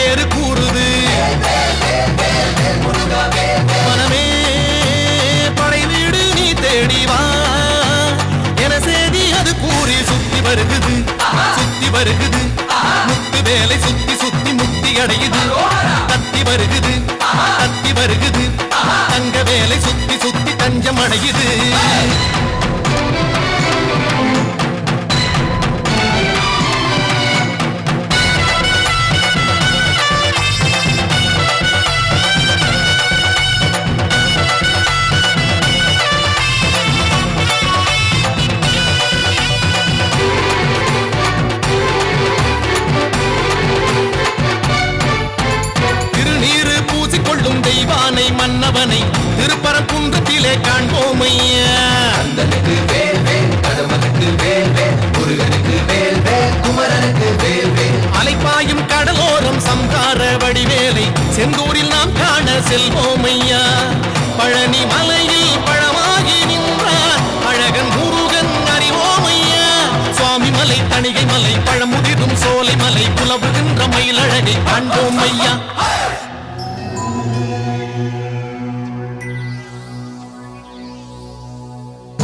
பேரு கூறுது. மனமே படை வீடு நீ தேடிவா என செய்தி அது கூறி சுத்தி வருகுது சுத்தி வருகுது. முத்து வேலை சுத்தி சுத்தி முக்தி அடையுது. தத்தி வருகுது தத்தி வருகுது. தங்க வேலை சுத்தி சுத்தி தஞ்சம் அடையுது. தெய்வானை மன்னவனை திருப்பரங்குன்றத்திலே காண்போமையா. கந்தனுக்கு வேல் வேல், கடம்பனுக்கு வேல் வேல், முருகனுக்கு வேல் வேல், குமரனுக்கு வேல் வேல். அலைப்பாயும் கடலோரம் சம்ஹார வடிவேலை செந்தூரில் நாம் காண செல்வோமையா. பழனி மலையில் பழமாகி நின்றார் அழகன் முருகன் அறிவோமையா. சுவாமி மலை, தணிகை மலை, பழமுதிரும் சோலை மலை, புலவுகின்ற மயிலழகை காண்போமையா.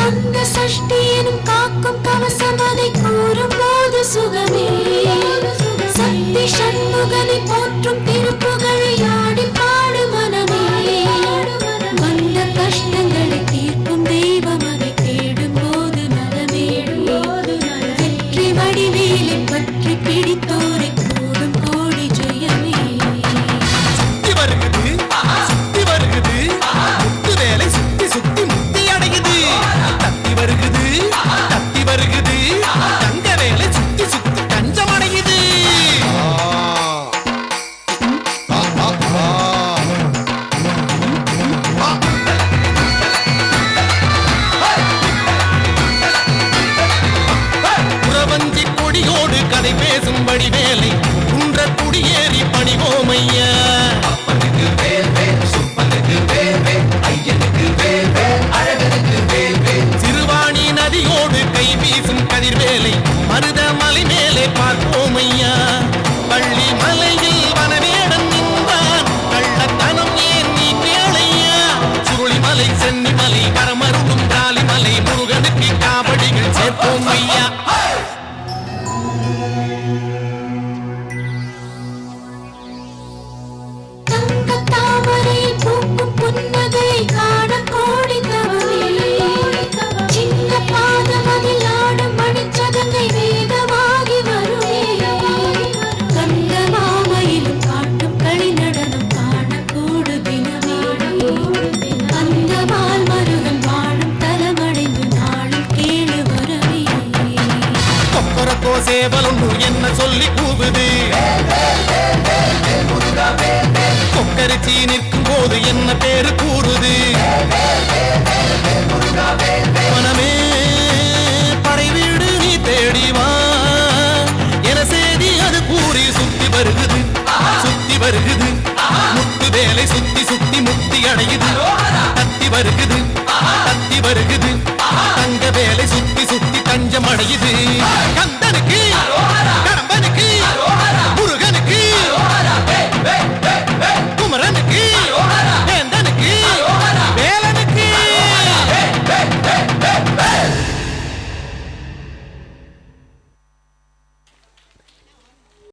அந்த சஷ்டியனும் காக்கும் கவசம் அதை கூறும் போது சுகமே. சக்தி சண்முகனை போற்றும் திருப்புகழை ஆடி பாடு மனமே. வந்த கஷ்டங்களை தீர்க்கும் தெய்வம் அதை தேடும் போது நலமே. வெற்றி வடிவேலை பற்றி பிடித்தோரை கூடும் கோடி ஜெயமே. சுத்தி வருகுது சுத்தி வருகுது. முத்து வேலை சுத்தி சுத்தி முக்தி அடையுது. தத்தி வருகுது தத்தி வருகுது. தங்க வேலை சுத்தி சுத்தி தஞ்சம் அடையுது. புறவஞ்சி கொடியோடு கதை பேசும் வடிவேலை குன்ற குடியேறி பணிவோமையா. அப்பனுக்கு வேல் வேல், சுப்பனுக்கு வேல் வேல், ஐயனுக்கு வேல் வேல், அழகனுக்கு வேல் வேல். சிறுவாணி நதியோடு கை வீசும் கதிர்வேலை மருத மலை மேலே பார்ப்போமையா. பள்ளி மலையில் வனவேடன் நின்றான் கள்ளத்தனம் ஏன் நீ கேளையா. சுருளிமலை, சென்னிமலை, கரமருடும் காளிமலை, முருகனுக்கு காவடிகள் சேர்ப்போமையா. தங்க தாமரையில் பூக்கும் புன்னகையை காண கோடி தவமே. சின்ன பாதமதில் ஆடும் மணிச்சதங்கை வேகமாகி வருமே. கந்த மாமையிலும் காட்டும் களி நடனம் காண கூடு தினமே. அந்த மால் மருகன் வாழும் தலமடைந்து நாளும் கேளு வரவே. கொக்கரக்கோ சேவலொன்று என்ன சொல்லி கூவுது. கொக்கரிச்சி நிற்கும் போது என்ன பேரு கூறுது. மனமே படை வீடு நீ தேடிவா என செய்தி அது கூறி சுத்தி வருகுது.